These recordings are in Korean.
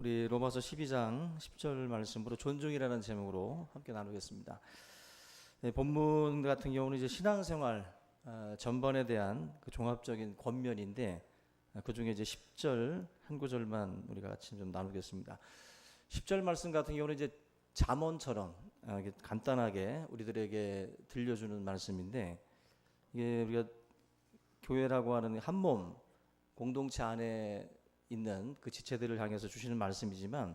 우리 로마서 12장 10절 말씀으로 존중이라는 제목으로 함께 나누겠습니다. 네, 본문 같은 경우는 이제 신앙생활 전반에 대한 그 종합적인 권면인데 그 중에 이제 10절 한 구절만 우리가 같이 좀 나누겠습니다. 10절 말씀 같은 경우는 이제 잠언처럼 간단하게 우리들에게 들려주는 말씀인데, 이게 우리가 교회라고 하는 한 몸 공동체 안에 있는 그 지체들을 향해서 주시는 말씀이지만,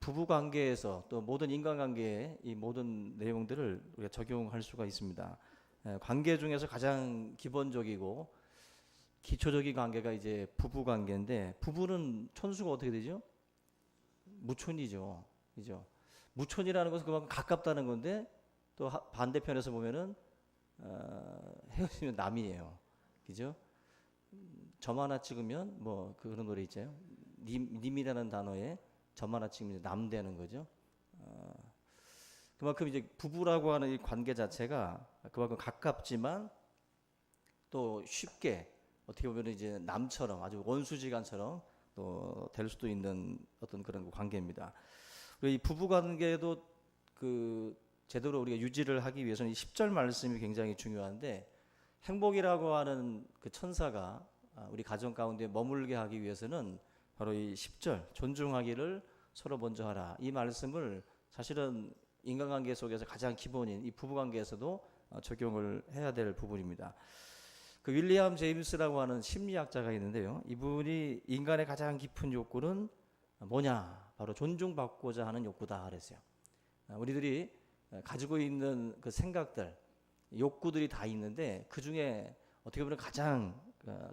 부부 관계에서 또 모든 인간관계의 이 모든 내용들을 우리가 적용할 수가 있습니다. 관계 중에서 가장 기본적이고 기초적인 관계가 이제 부부 관계인데, 부부는 촌수가 어떻게 되죠? 무촌이죠. 그죠? 무촌이라는 것은 그만큼 가깝다는 건데, 또 반대편에서 보면은 헤어지면 남이에요. 그죠? 점 하나 찍으면 뭐 그런 노래 있잖아요. 님이라는 단어에 점 하나 찍으면 남 되는 거죠. 그만큼 이제 부부라고 하는 이 관계 자체가 그만큼 가깝지만 또 쉽게 어떻게 보면 이제 남처럼 아주 원수지간처럼 또 될 수도 있는 어떤 그런 관계입니다. 이 부부 관계도 그 제대로 우리가 유지를 하기 위해서는 이 10절 말씀이 굉장히 중요한데, 행복이라고 하는 그 천사가 우리 가정 가운데 머물게 하기 위해서는 바로 이 10절 존중하기를 서로 먼저 하라, 이 말씀을 사실은 인간관계 속에서 가장 기본인 이 부부관계에서도 적용을 해야 될 부분입니다. 그 윌리엄 제임스라고 하는 심리학자가 있는데요, 이분이 인간의 가장 깊은 욕구는 뭐냐, 바로 존중받고자 하는 욕구다 그랬어요. 우리들이 가지고 있는 그 생각들, 욕구들이 다 있는데 그 중에 어떻게 보면 가장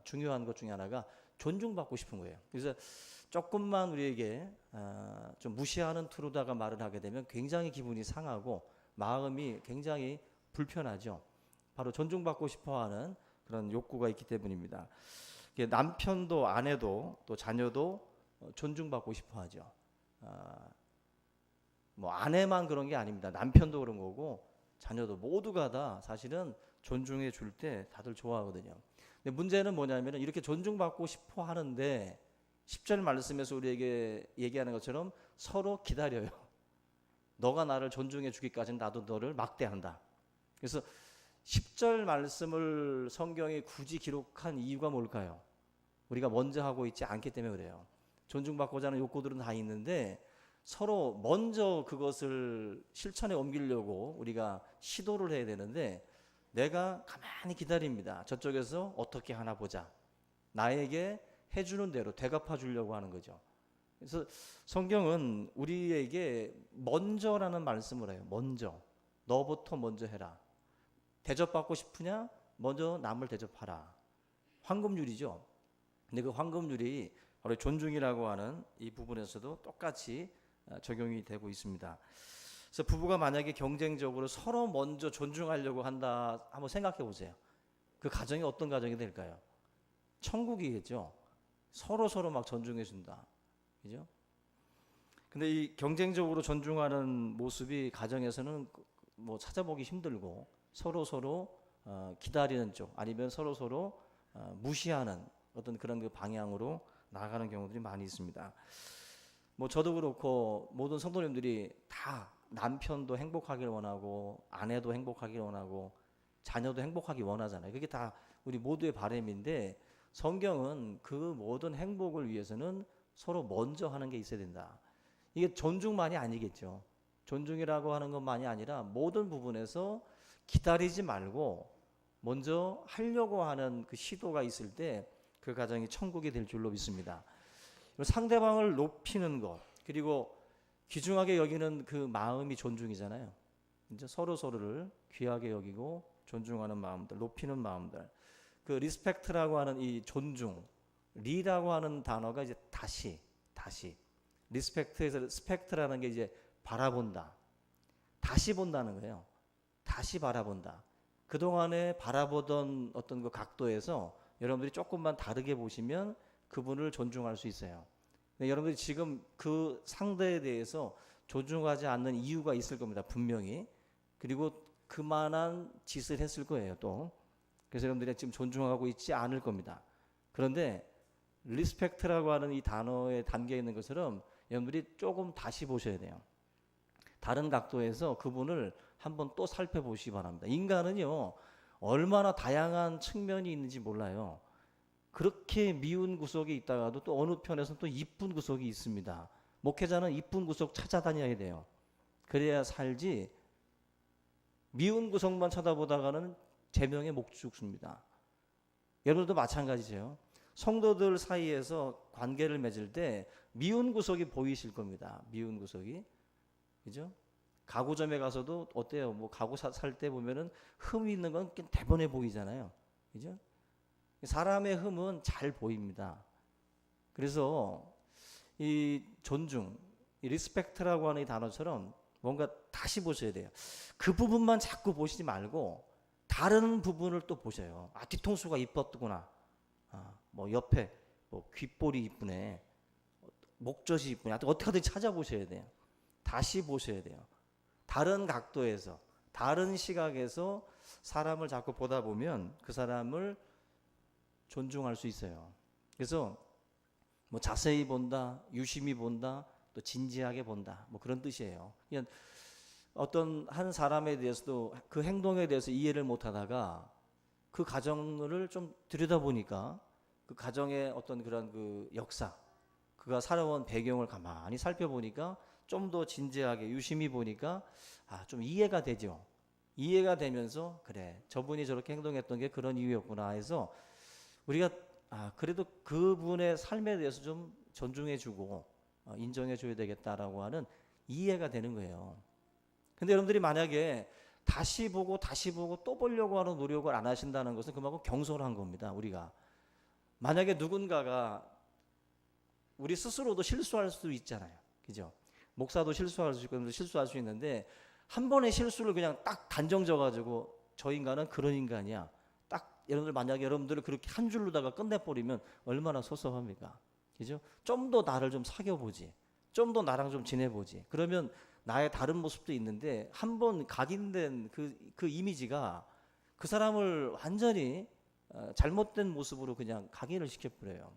중요한 것 중에 하나가 존중받고 싶은 거예요. 그래서 조금만 우리에게 좀 무시하는 투로다가 말을 하게 되면 굉장히 기분이 상하고 마음이 굉장히 불편하죠. 바로 존중받고 싶어하는 그런 욕구가 있기 때문입니다. 남편도 아내도 또 자녀도 존중받고 싶어하죠. 뭐 아내만 그런 게 아닙니다. 남편도 그런 거고 자녀도 모두가 다 사실은 존중해 줄 때 다들 좋아하거든요. 근데 문제는 뭐냐면 이렇게 존중받고 싶어 하는데 10절 말씀에서 우리에게 얘기하는 것처럼 서로 기다려요. 너가 나를 존중해 주기까지는 나도 너를 막대한다. 그래서 10절 말씀을 성경이 굳이 기록한 이유가 뭘까요? 우리가 먼저 하고 있지 않기 때문에 그래요. 존중받고자 하는 욕구들은 다 있는데 서로 먼저 그것을 실천에 옮기려고 우리가 시도를 해야 되는데, 내가 가만히 기다립니다. 저쪽에서 어떻게 하나 보자. 나에게 해주는 대로 되갚아 주려고 하는 거죠. 그래서 성경은 우리에게 먼저라는 말씀을 해요. 먼저. 너부터 먼저 해라. 대접받고 싶으냐? 먼저 남을 대접하라. 황금률이죠. 근데 그 황금률이 바로 존중이라고 하는 이 부분에서도 똑같이 적용이 되고 있습니다. 그래서 부부가 만약에 경쟁적으로 서로 먼저 존중하려고 한다 한번 생각해 보세요. 그 가정이 어떤 가정이 될까요? 천국이겠죠. 서로 막 존중해 준다. 그죠? 근데 이 경쟁적으로 존중하는 모습이 가정에서는 뭐 찾아보기 힘들고 서로 기다리는 쪽 아니면 서로 무시하는 어떤 그런 그 방향으로 나아가는 경우들이 많이 있습니다. 뭐 저도 그렇고 모든 성도님들이 다 남편도 행복하길 원하고 아내도 행복하길 원하고 자녀도 행복하길 원하잖아요. 그게 다 우리 모두의 바람인데, 성경은 그 모든 행복을 위해서는 서로 먼저 하는 게 있어야 된다. 이게 존중만이 아니겠죠. 존중이라고 하는 것만이 아니라 모든 부분에서 기다리지 말고 먼저 하려고 하는 그 시도가 있을 때 그 가정이 천국이 될 줄로 믿습니다. 상대방을 높이는 것, 그리고 귀중하게 여기는 그 마음이 존중이잖아요. 이제 서로를 귀하게 여기고 존중하는 마음들, 높이는 마음들. 그 리스펙트라고 하는 이 존중, 리라고 하는 단어가 이제 다시 리스펙트에서 스펙트라는 게 이제 바라본다. 다시 본다는 거예요. 다시 바라본다. 그동안에 바라보던 어떤 그 각도에서 여러분들이 조금만 다르게 보시면 그분을 존중할 수 있어요. 여러분들이 지금 그 상대에 대해서 존중하지 않는 이유가 있을 겁니다. 분명히. 그리고 그만한 짓을 했을 거예요. 또. 그래서 여러분들이 지금 존중하고 있지 않을 겁니다. 그런데 리스펙트라고 하는 이 단어에 담겨 있는 것처럼 여러분들이 조금 다시 보셔야 돼요. 다른 각도에서 그분을 한번 또 살펴보시기 바랍니다. 인간은요, 얼마나 다양한 측면이 있는지 몰라요. 그렇게 미운 구석이 있다가도 또 어느 편에서는 또 이쁜 구석이 있습니다. 목회자는 이쁜 구석 찾아다녀야 돼요. 그래야 살지, 미운 구석만 쳐다보다가는 제명에 못 죽습니다. 여러분도 마찬가지죠. 성도들 사이에서 관계를 맺을 때 미운 구석이 보이실 겁니다. 미운 구석이. 그죠? 가구점에 가서도 어때요? 뭐 가구 살 때 보면은 흠이 있는 건 대번에 보이잖아요. 그죠? 사람의 흠은 잘 보입니다. 그래서 이 존중, 이 리스펙트라고 하는 이 단어처럼 뭔가 다시 보셔야 돼요. 그 부분만 자꾸 보시지 말고 다른 부분을 또 보셔요. 아, 뒤통수가 이뻤구나. 아, 뭐 옆에 뭐 귓볼이 이쁘네. 목젖이 이쁘네. 어떻게 하든지 찾아보셔야 돼요. 다시 보셔야 돼요. 다른 각도에서, 다른 시각에서 사람을 자꾸 보다 보면 그 사람을 존중할 수 있어요. 그래서 뭐 자세히 본다, 유심히 본다, 또 진지하게 본다, 뭐 그런 뜻이에요. 그냥 어떤 한 사람에 대해서도 그 행동에 대해서 이해를 못하다가 그 가정을 좀 들여다보니까 그 가정의 어떤 그런 그 역사, 그가 살아온 배경을 가만히 살펴보니까 좀 더 진지하게 유심히 보니까 아, 좀 이해가 되죠. 이해가 되면서 그래, 저분이 저렇게 행동했던 게 그런 이유였구나 해서 우리가 그래도 그분의 삶에 대해서 좀 존중해주고 인정해줘야 되겠다라고 하는 이해가 되는 거예요. 근데 여러분들이 만약에 다시 보고 또 보려고 하는 노력을 안 하신다는 것은 그만큼 경솔한 겁니다. 우리가 만약에 누군가가 우리 스스로도 실수할 수도 있잖아요. 그죠? 목사도 실수할 수 있고 실수할 수 있는데 한 번의 실수를 그냥 딱 단정져 가지고 저 인간은 그런 인간이야. 딱 여러분들 만약에 여러분들을 그렇게 한 줄로다가 끝내버리면 얼마나 섭섭합니까? 그죠? 좀 더 나를 좀 사귀어보지. 좀 더 나랑 좀 지내보지. 그러면 나의 다른 모습도 있는데 한 번 각인된 그 이미지가 그 사람을 완전히 잘못된 모습으로 그냥 각인을 시켜버려요.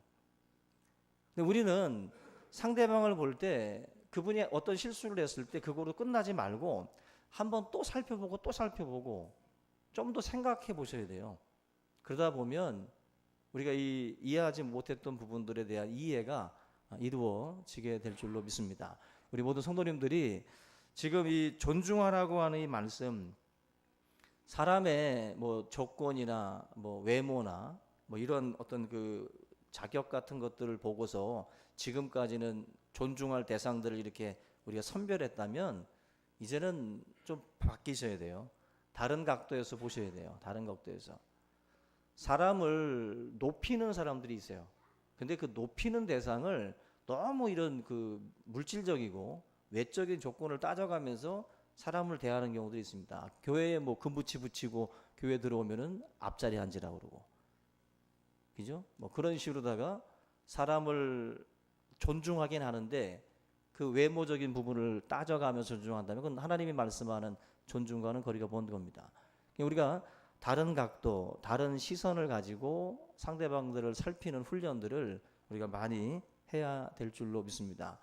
근데 우리는 상대방을 볼 때 그분이 어떤 실수를 했을 때 그거로 끝나지 말고 한번 또 살펴보고 좀 더 생각해 보셔야 돼요. 그러다 보면 우리가 이해하지 못했던 부분들에 대한 이해가 이루어지게 될 줄로 믿습니다. 우리 모든 성도님들이 지금 이 존중하라고 하는 이 말씀, 사람의 뭐 조건이나 뭐 외모나 뭐 이런 어떤 그 자격 같은 것들을 보고서 지금까지는 존중할 대상들을 이렇게 우리가 선별했다면 이제는 좀 바뀌셔야 돼요. 다른 각도에서 보셔야 돼요. 다른 각도에서. 사람을 높이는 사람들이 있어요. 근데 그 높이는 대상을 너무 이런 그 물질적이고 외적인 조건을 따져가면서 사람을 대하는 경우도 있습니다. 교회에 뭐 금부치 붙이고 교회 들어오면은 앞자리 앉으라고 그러고. 그죠? 뭐 그런 식으로다가 사람을 존중하긴 하는데 그 외모적인 부분을 따져가면서 존중한다면 그건 하나님이 말씀하는 존중과는 거리가 먼 겁니다. 우리가 다른 각도, 다른 시선을 가지고 상대방들을 살피는 훈련들을 우리가 많이 해야 될 줄로 믿습니다.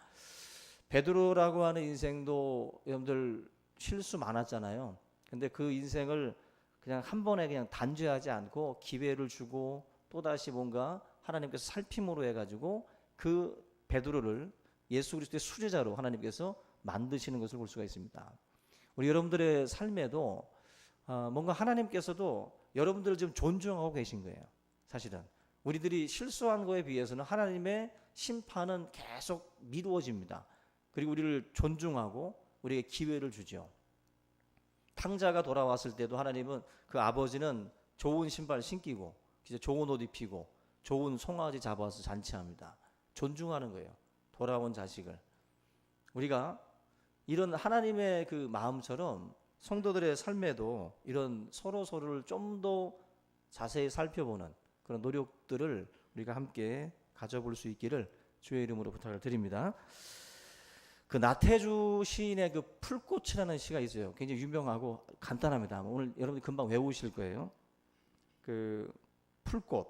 베드로라고 하는 인생도 여러분들 실수 많았잖아요. 근데 그 인생을 그냥 한 번에 그냥 단죄하지 않고 기회를 주고 또다시 뭔가 하나님께서 살핌으로 해가지고 그 베드로를 예수 그리스도의 수제자로 하나님께서 만드시는 것을 볼 수가 있습니다. 우리 여러분들의 삶에도 뭔가 하나님께서도 여러분들을 지금 존중하고 계신 거예요. 사실은 우리들이 실수한 거에 비해서는 하나님의 심판은 계속 미루어집니다. 그리고 우리를 존중하고 우리에게 기회를 주죠. 탕자가 돌아왔을 때도 하나님은 그 아버지는 좋은 신발 신기고 좋은 옷 입히고 좋은 송아지 잡아서 잔치합니다. 존중하는 거예요. 돌아온 자식을. 우리가 이런 하나님의 그 마음처럼 성도들의 삶에도 이런 서로를 좀 더 자세히 살펴보는 그런 노력들을 우리가 함께 가져볼 수 있기를 주의 이름으로 부탁을 드립니다. 그 나태주 시인의 그 풀꽃이라는 시가 있어요. 굉장히 유명하고 간단합니다. 오늘 여러분들 금방 외우실 거예요. 그 풀꽃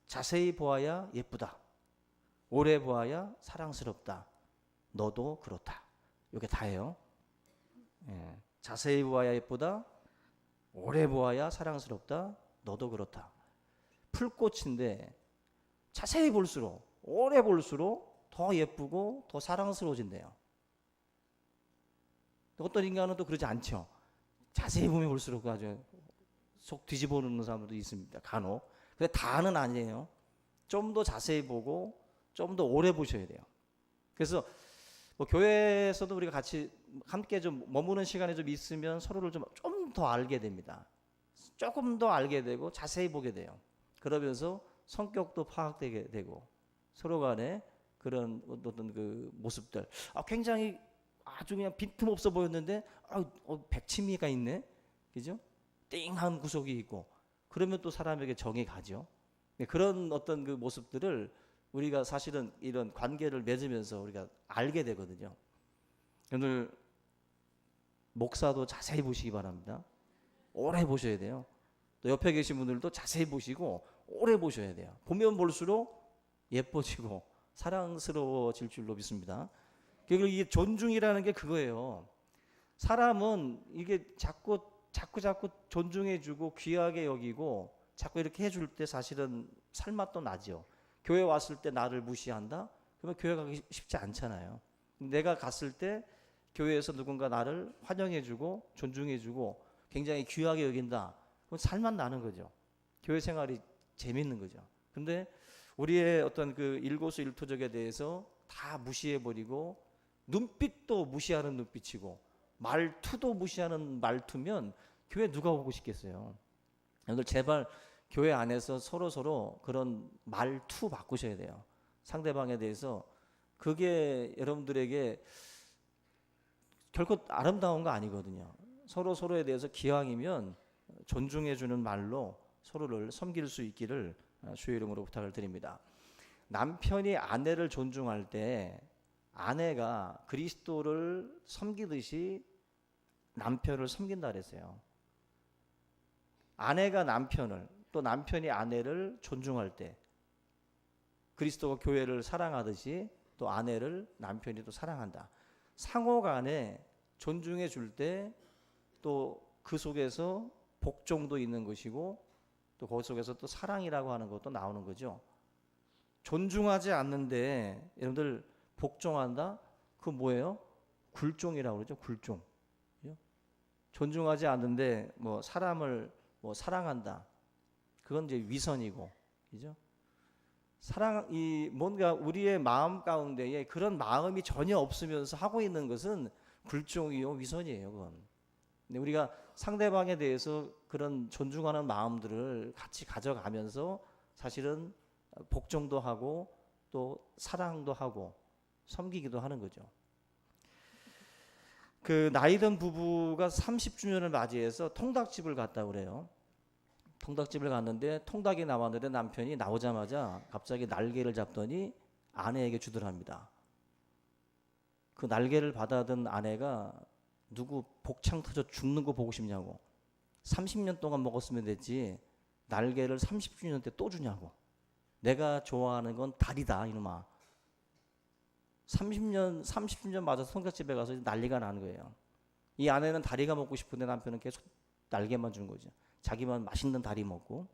자세히 보아야 예쁘다. 오래 보아야 사랑스럽다. 너도 그렇다. 이게 다예요. 예. 자세히 보아야 예쁘다. 오래 보아야 사랑스럽다. 너도 그렇다. 풀꽃인데 자세히 볼수록 오래 볼수록 더 예쁘고 더 사랑스러워진대요. 어떤 인간은 또 그러지 않죠. 자세히 보면 볼수록 아주 속 뒤집어 놓는 사람들도 있습니다. 간혹. 근데 다는 아니에요. 좀 더 자세히 보고 좀 더 오래 보셔야 돼요. 그래서 뭐 교회에서도 우리가 같이 함께 좀 머무는 시간이 좀 있으면 서로를 좀 더 알게 됩니다. 조금 더 알게 되고 자세히 보게 돼요. 그러면서 성격도 파악되게 되고 서로 간에 그런 어떤 그 모습들 굉장히 아주 그냥 빈틈없어 보였는데 백치미가 있네. 그죠? 띵한 구석이 있고 그러면 또 사람에게 정이 가죠. 그런 어떤 그 모습들을 우리가 사실은 이런 관계를 맺으면서 우리가 알게 되거든요. 오늘 목사도 자세히 보시기 바랍니다. 오래 보셔야 돼요. 또 옆에 계신 분들도 자세히 보시고 오래 보셔야 돼요. 보면 볼수록 예뻐지고 사랑스러워질 줄로 믿습니다. 그리고 이게 존중이라는 게 그거예요. 사람은 이게 자꾸 존중해주고 귀하게 여기고 자꾸 이렇게 해줄 때 사실은 살맛도 나죠. 교회 왔을 때 나를 무시한다? 그러면 교회 가기 쉽지 않잖아요. 내가 갔을 때 교회에서 누군가 나를 환영해주고 존중해주고 굉장히 귀하게 여긴다. 그럼 살맛 나는 거죠. 교회 생활이 재밌는 거죠. 근데 우리의 어떤 그 일거수일투족에 대해서 다 무시해버리고 눈빛도 무시하는 눈빛이고 말투도 무시하는 말투면 교회 누가 오고 싶겠어요. 여러분들 제발 교회 안에서 서로 그런 말투 바꾸셔야 돼요. 상대방에 대해서 그게 여러분들에게 결코 아름다운 거 아니거든요. 서로에 대해서 기왕이면 존중해주는 말로 서로를 섬길 수 있기를 주의 이름으로 부탁을 드립니다. 남편이 아내를 존중할 때 아내가 그리스도를 섬기듯이 남편을 섬긴다 그랬어요. 아내가 남편을 또 남편이 아내를 존중할 때 그리스도가 교회를 사랑하듯이 또 아내를 남편이 또 사랑한다. 상호 간에 존중해 줄 때 또 그 속에서 복종도 있는 것이고 또 그 속에서 또 사랑이라고 하는 것도 나오는 거죠. 존중하지 않는데 여러분들 복종한다? 그거 뭐예요? 굴종이라고 그러죠. 굴종. 존중하지 않는데 뭐 사람을 뭐 사랑한다. 그건 이제 위선이고, 그죠? 사랑이 뭔가 우리의 마음 가운데에 그런 마음이 전혀 없으면서 하고 있는 것은 굴종이요 위선이에요. 그건. 근데 우리가 상대방에 대해서 그런 존중하는 마음들을 같이 가져가면서 사실은 복종도 하고 또 사랑도 하고 섬기기도 하는 거죠. 그 나이든 부부가 30주년을 맞이해서 통닭집을 갔다 그래요. 통닭집을 갔는데 통닭이 나왔는데 남편이 나오자마자 갑자기 날개를 잡더니 아내에게 주더랍니다. 그 날개를 받아든 아내가 누구 복창 터져 죽는 거 보고 싶냐고. 30년 동안 먹었으면 됐지 날개를 30주년 때 또 주냐고. 내가 좋아하는 건 다리다 이놈아. 30주년 맞아서 통닭집에 가서 난리가 나는 거예요. 이 아내는 다리가 먹고 싶은데 남편은 계속 날개만 주는 거죠. 자기만 맛있는 다리 먹고.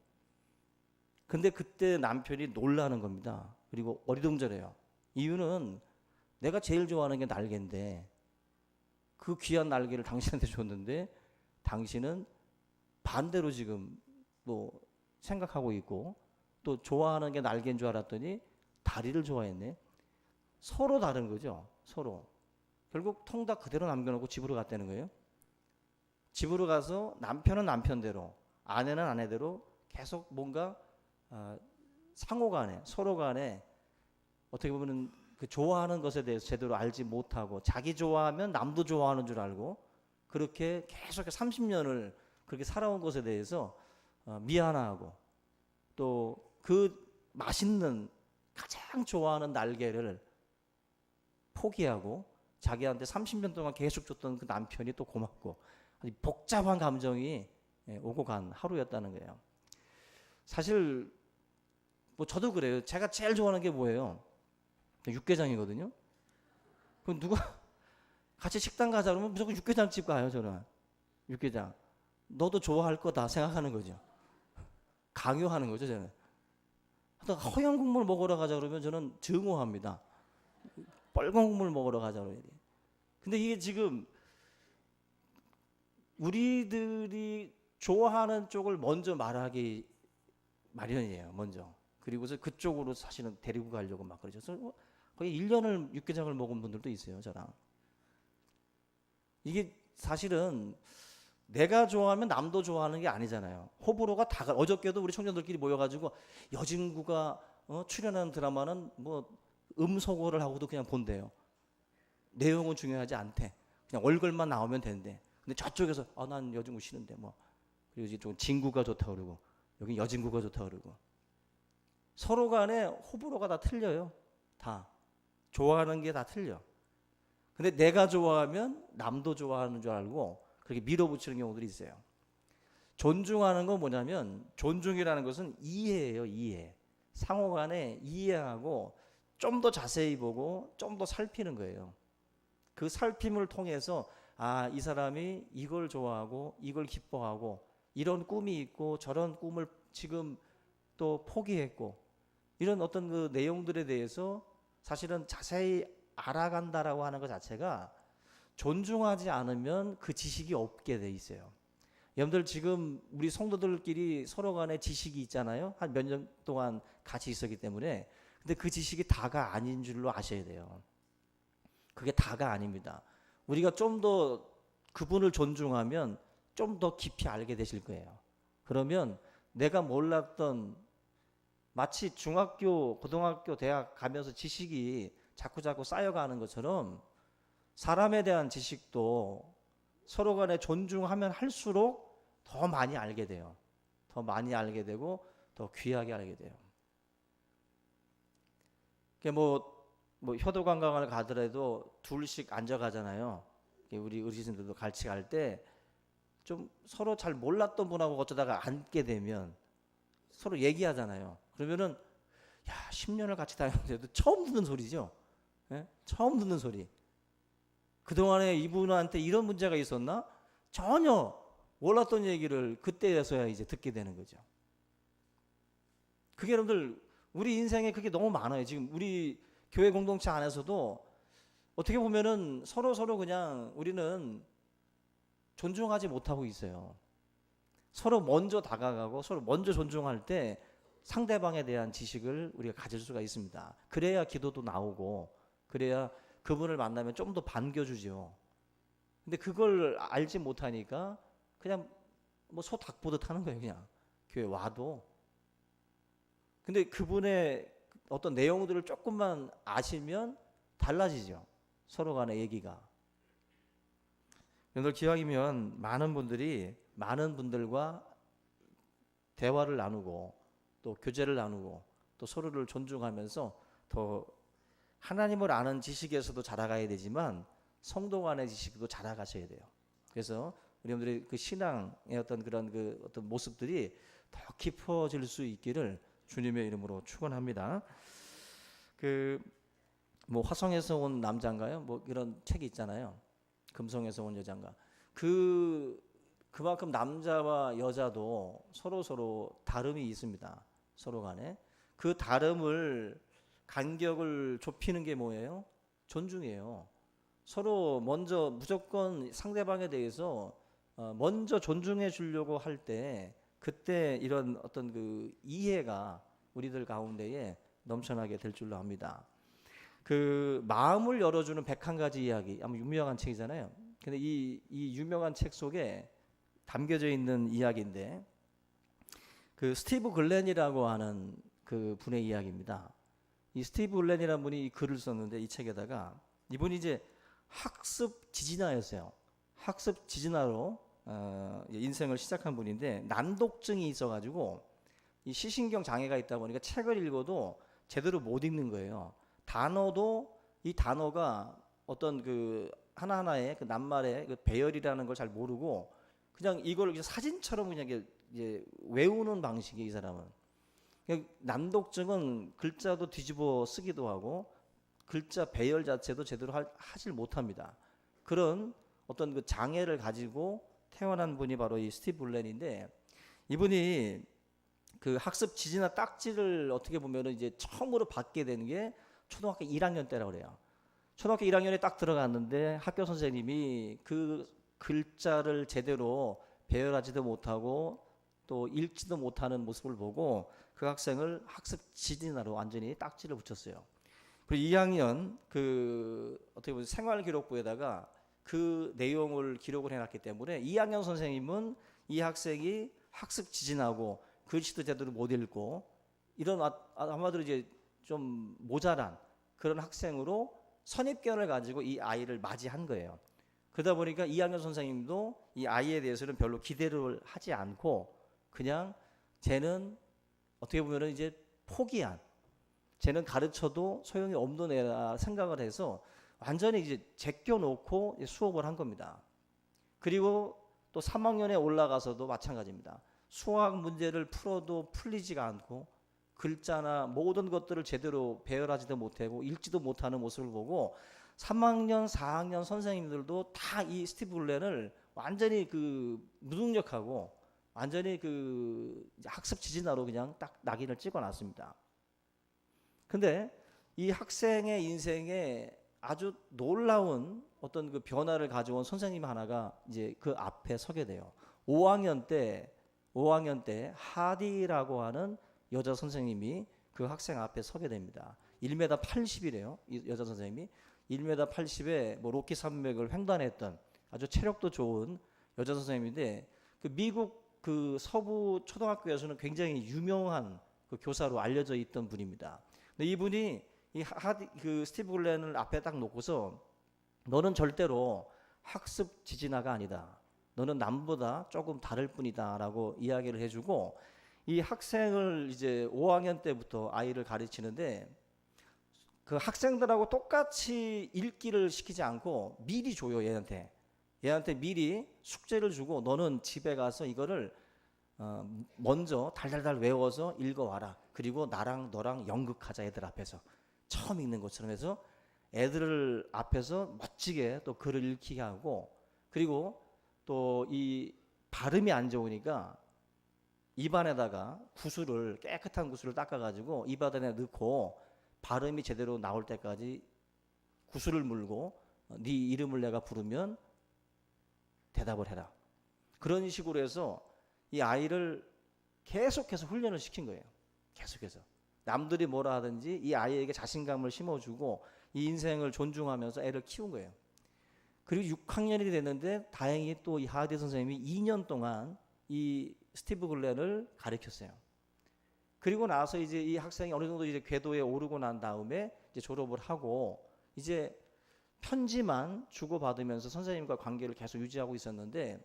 근데 그때 남편이 놀라는 겁니다. 그리고 어리둥절해요. 이유는 내가 제일 좋아하는 게 날개인데 그 귀한 날개를 당신한테 줬는데 당신은 반대로 지금 뭐 생각하고 있고 또 좋아하는 게 날개인 줄 알았더니 다리를 좋아했네. 서로 다른 거죠. 서로. 결국 통닭 그대로 남겨놓고 집으로 갔다는 거예요. 집으로 가서 남편은 남편대로 아내는 아내대로 계속 뭔가 상호간에 서로 간에 어떻게 보면 그 좋아하는 것에 대해서 제대로 알지 못하고 자기 좋아하면 남도 좋아하는 줄 알고 그렇게 계속 30년을 그렇게 살아온 것에 대해서 미안하고 또 그 맛있는 가장 좋아하는 날개를 포기하고 자기한테 30년 동안 계속 줬던 그 남편이 또 고맙고 복잡한 감정이 오고 간 하루였다는 거예요. 사실 뭐 저도 그래요. 제가 제일 좋아하는 게 뭐예요? 육개장이거든요. 그럼 누가 같이 식당 가자 그러면 무조건 육개장집 가요. 저는 육개장. 너도 좋아할 거다 생각하는 거죠. 강요하는 거죠. 저는. 하다가 허연 국물 먹으러 가자 그러면 저는 증오합니다. 빨간 국물 먹으러 가자 그래야 돼. 근데 이게 지금 우리들이 좋아하는 쪽을 먼저 말하기 마련이에요. 먼저. 그리고서 그쪽으로 사실은 데리고 가려고 막 그러죠. 그래서 거의 1년을 육개장을 먹은 분들도 있어요. 저랑. 이게 사실은 내가 좋아하면 남도 좋아하는 게 아니잖아요. 호불호가 다 어저께도 우리 청년들끼리 모여가지고 여진구가 출연하는 드라마는 뭐 음소거를 하고도 그냥 본대요. 내용은 중요하지 않대. 그냥 얼굴만 나오면 된대. 근데 저쪽에서 난 여진구 싫은데 뭐 그리고 이제 좀 진구가 좋다 그러고 여기 여진구가 좋다 그러고 서로 간에 호불호가 다 틀려요. 다 좋아하는 게 다 틀려. 근데 내가 좋아하면 남도 좋아하는 줄 알고 그렇게 밀어붙이는 경우들이 있어요. 존중하는 건 뭐냐면 존중이라는 것은 이해예요. 이해. 상호 간에 이해하고 좀 더 자세히 보고 좀 더 살피는 거예요. 그 살핌을 통해서 이 사람이 이걸 좋아하고 이걸 기뻐하고 이런 꿈이 있고 저런 꿈을 지금 또 포기했고 이런 어떤 그 내용들에 대해서 사실은 자세히 알아간다라고 하는 것 자체가 존중하지 않으면 그 지식이 없게 돼 있어요. 여러분들 지금 우리 성도들끼리 서로 간에 지식이 있잖아요. 한 몇 년 동안 같이 있었기 때문에. 근데 그 지식이 다가 아닌 줄로 아셔야 돼요. 그게 다가 아닙니다. 우리가 좀 더 그분을 존중하면 좀 더 깊이 알게 되실 거예요. 그러면 내가 몰랐던 마치 중학교, 고등학교, 대학 가면서 지식이 자꾸 쌓여가는 것처럼 사람에 대한 지식도 서로 간에 존중하면 할수록 더 많이 알게 돼요. 더 많이 알게 되고 더 귀하게 알게 돼요. 뭐 효도관광을 가더라도 둘씩 앉아가잖아요. 우리 어르신들도 같이 갈 때 좀 서로 잘 몰랐던 분하고 어쩌다가 앉게 되면 서로 얘기하잖아요. 그러면은 10년을 같이 다녔는데도 처음 듣는 소리죠. 예? 처음 듣는 소리. 그동안에 이분한테 이런 문제가 있었나? 전혀 몰랐던 얘기를 그때에서야 이제 듣게 되는 거죠. 그게 여러분들 우리 인생에 그게 너무 많아요. 지금 우리 교회 공동체 안에서도 어떻게 보면은 서로 그냥 우리는 존중하지 못하고 있어요. 서로 먼저 다가가고 서로 먼저 존중할 때 상대방에 대한 지식을 우리가 가질 수가 있습니다. 그래야 기도도 나오고 그래야 그분을 만나면 좀 더 반겨주죠. 근데 그걸 알지 못하니까 그냥 뭐 소 닭 보듯 하는 거예요. 그냥 교회 와도. 근데 그분의 어떤 내용들을 조금만 아시면 달라지죠. 서로 간의 얘기가. 여러분들 기왕이면 많은 분들과 대화를 나누고 또 교제를 나누고 또 서로를 존중하면서 더 하나님을 아는 지식에서도 자라가야 되지만 성도 간의 지식도 자라가셔야 돼요. 그래서 여러분들의 그 신앙의 어떤 그런 그 어떤 모습들이 더 깊어질 수 있기를 주님의 이름으로 축원합니다. 뭐 화성에서 온 남자인가요? 뭐 이런 책이 있잖아요. 금성에서 온 여자인가. 그만큼 남자와 여자도 서로 다름이 있습니다. 서로 간에. 그 다름을 간격을 좁히는 게 뭐예요? 존중이에요. 서로 먼저 무조건 상대방에 대해서 먼저 존중해 주려고 할 때 그때 이런 어떤 그 이해가 우리들 가운데에 넘쳐나게 될 줄로 압니다. 그 마음을 열어주는 101가지 이야기, 아마 유명한 책이잖아요. 근데 이 유명한 책 속에 담겨져 있는 이야기인데 그 스티브 글렌이라고 하는 그 분의 이야기입니다. 이 스티브 글렌이라는 분이 이 글을 썼는데 이 책에다가 이분이 이제 학습 지진아였어요. 학습 지진아로 인생을 시작한 분인데 난독증이 있어가지고 이 시신경 장애가 있다 보니까 책을 읽어도 제대로 못 읽는 거예요. 단어도 이 단어가 어떤 그 하나하나의 그 낱말의 그 배열이라는 걸 잘 모르고 그냥 이걸 사진처럼 그냥 이제 외우는 방식이 이 사람은. 난독증은 글자도 뒤집어 쓰기도 하고 글자 배열 자체도 제대로 하질 못합니다. 그런 어떤 그 장애를 가지고 태어난 분이 바로 이 스티브 블렌인데, 이분이 그 학습 지지나 딱지를 어떻게 보면은 이제 처음으로 받게 된 게 초등학교 1학년 때라고 그래요. 초등학교 1학년에 딱 들어갔는데 학교 선생님이 그 글자를 제대로 배열하지도 못하고 또 읽지도 못하는 모습을 보고 그 학생을 학습 지진화로 완전히 딱지를 붙였어요. 그리고 2학년 그 어떻게 보면 생활기록부에다가 그 내용을 기록을 해놨기 때문에 2학년 선생님은 이 학생이 학습 지진하고 글씨도 제대로 못 읽고 이런 아마도 이제 좀 모자란 그런 학생으로 선입견을 가지고 이 아이를 맞이한 거예요. 그러다 보니까 2학년 선생님도 이 아이에 대해서는 별로 기대를 하지 않고 그냥 쟤는 어떻게 보면 이제 포기한, 쟤는 가르쳐도 소용이 없는 애라 생각을 해서 완전히 이제 제껴놓고 수업을 한 겁니다. 그리고 또 3학년에 올라가서도 마찬가지입니다. 수학 문제를 풀어도 풀리지가 않고 글자나 모든 것들을 제대로 배열하지도 못하고 읽지도 못하는 모습을 보고 3학년, 4학년 선생님들도 다 이 스티브 블렌을 완전히 그 무능력하고 완전히 그 학습 지진화로 그냥 딱 낙인을 찍어놨습니다. 근데 이 학생의 인생에 아주 놀라운 어떤 그 변화를 가져온 선생님 하나가 이제 그 앞에 서게 돼요. 5학년 때 하디라고 하는 여자 선생님이 그 학생 앞에 서게 됩니다. 1m 80이래요. 이 여자 선생님이 1m 80에 뭐 로키 산맥을 횡단했던 아주 체력도 좋은 여자 선생님인데 그 미국 그 서부 초등학교에서는 굉장히 유명한 그 교사로 알려져 있던 분입니다. 근데 이분이 그 스티브 블렌을 앞에 딱 놓고서 너는 절대로 학습 지진아가 아니다. 너는 남보다 조금 다를 뿐이다라고 이야기를 해주고 이 학생을 이제 5학년 때부터 아이를 가르치는데 그 학생들하고 똑같이 읽기를 시키지 않고 미리 줘요. 얘한테 미리 숙제를 주고 너는 집에 가서 이거를 먼저 달달달 외워서 읽어와라. 그리고 너랑 연극하자. 애들 앞에서 처음 읽는 것처럼 해서 애들 앞에서 멋지게 또 글을 읽히게 하고, 그리고 또 이 발음이 안 좋으니까 입안에다가 깨끗한 구슬을 닦아가지고 입안에 넣고 발음이 제대로 나올 때까지 구슬을 물고 네 이름을 내가 부르면 대답을 해라. 그런 식으로 해서 이 아이를 계속해서 훈련을 시킨 거예요. 계속해서. 남들이 뭐라 하든지 이 아이에게 자신감을 심어주고 이 인생을 존중하면서 애를 키운 거예요. 그리고 6학년이 됐는데 다행히 또 이 하디 선생님이 2년 동안 이 스티브 블렌을 가르쳤어요. 그리고 나서 이제 이 학생이 어느 정도 이제 궤도에 오르고 난 다음에 이제 졸업을 하고 이제 편지만 주고받으면서 선생님과 관계를 계속 유지하고 있었는데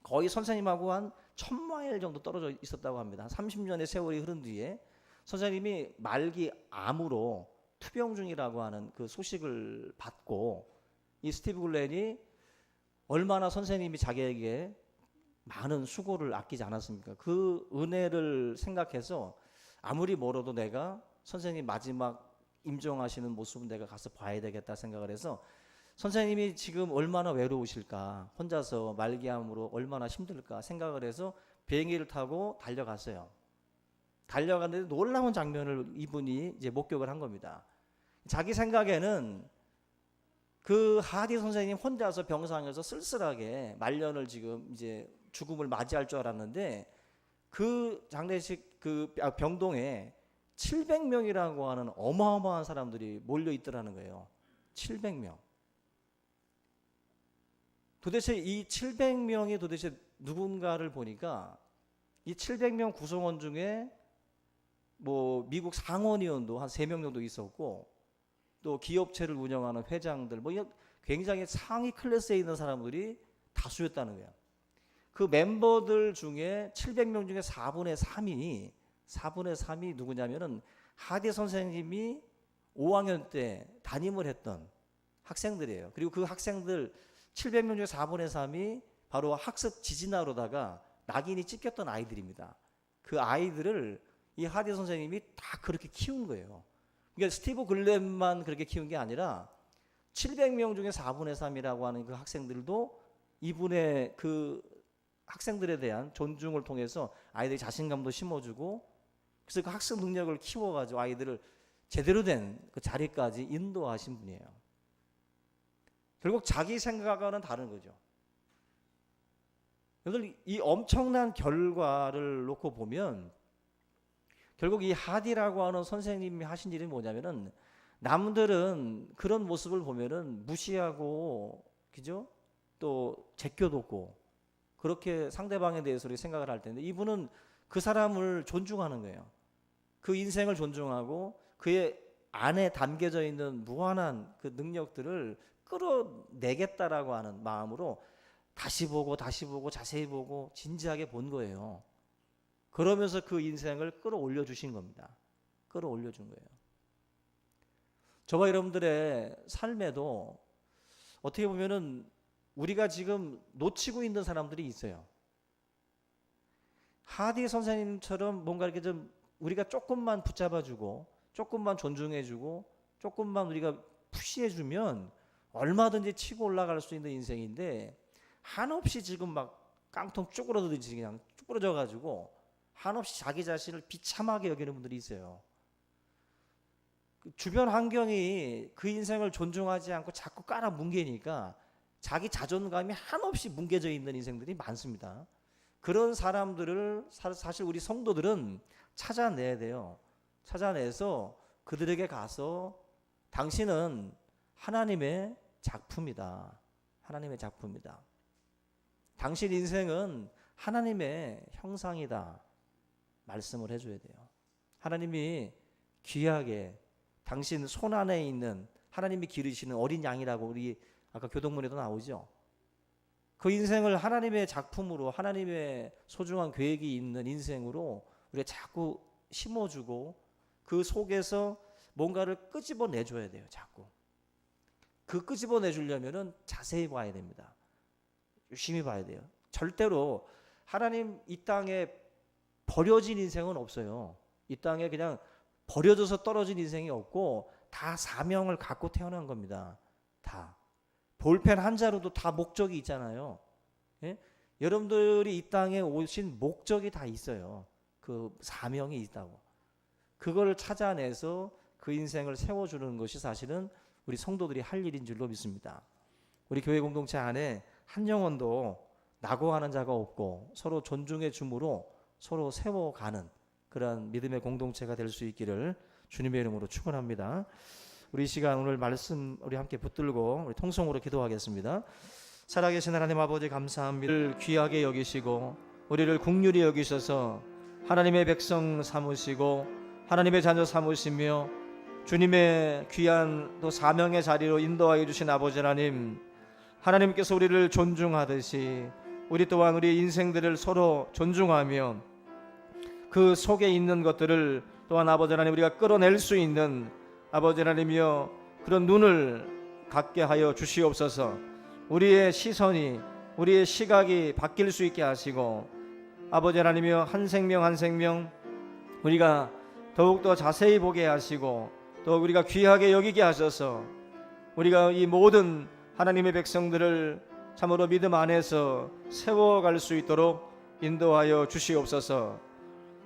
거의 선생님하고 한 1000마일 정도 떨어져 있었다고 합니다. 한 30년의 세월이 흐른 뒤에 선생님이 말기 암으로 투병 중이라고 하는 그 소식을 받고 이 스티브 블렌이 얼마나 선생님이 자기에게 많은 수고를 아끼지 않았습니까? 그 은혜를 생각해서 아무리 멀어도 내가 선생님 마지막 임종하시는 모습은 내가 가서 봐야 되겠다 생각을 해서 선생님이 지금 얼마나 외로우실까, 혼자서 말기암으로 얼마나 힘들까 생각을 해서 비행기를 타고 달려갔어요. 달려갔는데 놀라운 장면을 이분이 이제 목격을 한 겁니다. 자기 생각에는 그 하디 선생님 혼자서 병상에서 쓸쓸하게 말년을 지금 이제 죽음을 맞이할 줄 알았는데 그 장례식 그 병동에 700명이라고 하는 어마어마한 사람들이 몰려 있더라는 거예요. 700명. 도대체 이 700명이 도대체 누군가를 보니까 이 700명 구성원 중에 뭐 미국 상원의원도 한 3명 정도 있었고 또 기업체를 운영하는 회장들 뭐 굉장히 상위 클래스에 있는 사람들이 다수였다는 거예요. 그 멤버들 중에 700명 중에 4분의 3이 누구냐면은 하디 선생님이 5학년 때 담임을 했던 학생들이에요. 그리고 그 학생들 700명 중에 4분의 3이 바로 학습 지진아로다가 낙인이 찍혔던 아이들입니다. 그 아이들을 이 하디 선생님이 다 그렇게 키운 거예요. 그러니까 스티브 글램만 그렇게 키운 게 아니라 700명 중에 4분의 3이라고 하는 그 학생들도 이분의 그 학생들에 대한 존중을 통해서 아이들이 자신감도 심어주고, 그래서 그 학습 능력을 키워가지고 아이들을 제대로 된 그 자리까지 인도하신 분이에요. 결국 자기 생각과는 다른 거죠. 여러분, 이 엄청난 결과를 놓고 보면 결국 이 하디라고 하는 선생님이 하신 일이 뭐냐면은, 남들은 그런 모습을 보면은 무시하고, 그죠? 또 제껴놓고 그렇게 상대방에 대해서 생각을 할 텐데, 이분은 그 사람을 존중하는 거예요. 그 인생을 존중하고 그의 안에 담겨져 있는 무한한 그 능력들을 끌어내겠다라고 하는 마음으로 다시 보고 다시 보고 자세히 보고 진지하게 본 거예요. 그러면서 그 인생을 끌어올려 주신 겁니다. 끌어올려 준 거예요. 저와 여러분들의 삶에도 어떻게 보면은 우리가 지금 놓치고 있는 사람들이 있어요. 하디 선생님처럼 뭔가 이렇게 좀 우리가 조금만 붙잡아주고 조금만 존중해주고 조금만 우리가 푸시해주면 얼마든지 치고 올라갈 수 있는 인생인데, 한없이 지금 막 깡통 쭈그러들듯이 그냥 쭈그러져 가지고 한없이 자기 자신을 비참하게 여기는 분들이 있어요. 주변 환경이 그 인생을 존중하지 않고 자꾸 깔아 뭉개니까 자기 자존감이 한없이 뭉개져 있는 인생들이 많습니다. 그런 사람들을 사실 우리 성도들은 찾아내야 돼요. 찾아내서 그들에게 가서 당신은 하나님의 작품이다. 하나님의 작품이다. 당신 인생은 하나님의 형상이다. 말씀을 해줘야 돼요. 하나님이 귀하게 당신 손 안에 있는, 하나님이 기르시는 어린 양이라고 우리 아까 교동문에도 나오죠. 그 인생을 하나님의 작품으로, 하나님의 소중한 계획이 있는 인생으로 우리가 자꾸 심어주고 그 속에서 뭔가를 끄집어내줘야 돼요. 자꾸. 그 끄집어내주려면은 자세히 봐야 됩니다. 유심히 봐야 돼요. 절대로 하나님 이 땅에 버려진 인생은 없어요. 이 땅에 그냥 버려져서 떨어진 인생이 없고 다 사명을 갖고 태어난 겁니다. 다. 볼펜 한 자루도 다 목적이 있잖아요. 예? 여러분들이 이 땅에 오신 목적이 다 있어요. 그 사명이 있다고. 그걸 찾아내서 그 인생을 세워주는 것이 사실은 우리 성도들이 할 일인 줄로 믿습니다. 우리 교회 공동체 안에 한 영혼도 낙오하는 자가 없고 서로 존중해 줌으로 서로 세워가는 그런 믿음의 공동체가 될 수 있기를 주님의 이름으로 축원합니다. 우리 시간 오늘 말씀 우리 함께 붙들고 우리 통성으로 기도하겠습니다. 살아계신 하나님 아버지 감사합니다. 우리를 귀하게 여기시고 우리를 긍휼히 여기셔서 하나님의 백성 삼으시고 하나님의 자녀 삼으시며 주님의 귀한 또 사명의 자리로 인도하여 주신 아버지 하나님, 하나님께서 우리를 존중하듯이 우리 또한 우리 인생들을 서로 존중하며 그 속에 있는 것들을 또한 아버지 하나님 우리가 끌어낼 수 있는 아버지 하나님이여 그런 눈을 갖게 하여 주시옵소서. 우리의 시선이, 우리의 시각이 바뀔 수 있게 하시고 아버지 하나님이여 한 생명 한 생명 우리가 더욱더 자세히 보게 하시고 또 우리가 귀하게 여기게 하셔서 우리가 이 모든 하나님의 백성들을 참으로 믿음 안에서 세워갈 수 있도록 인도하여 주시옵소서.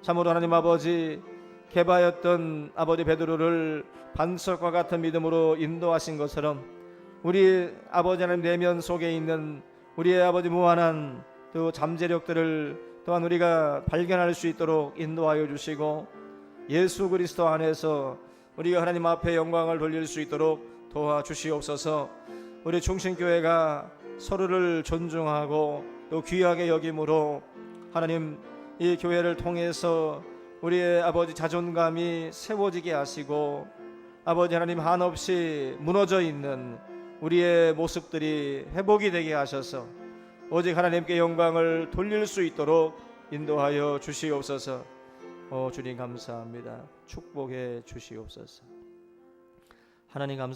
참으로 하나님 아버지 개바였던 아버지 베드로를 반석과 같은 믿음으로 인도하신 것처럼 우리 아버지 하나님 내면 속에 있는 우리의 아버지 무한한 또 잠재력들을 또한 우리가 발견할 수 있도록 인도하여 주시고 예수 그리스도 안에서 우리가 하나님 앞에 영광을 돌릴 수 있도록 도와주시옵소서. 우리 중심교회가 서로를 존중하고 또 귀하게 여김으로 하나님 이 교회를 통해서 우리의 아버지 자존감이 세워지게 하시고 아버지 하나님 한없이 무너져 있는 우리의 모습들이 회복이 되게 하셔서 오직 하나님께 영광을 돌릴 수 있도록 인도하여 주시옵소서. 주님 감사합니다. 축복해 주시옵소서. 하나님 감사합니다.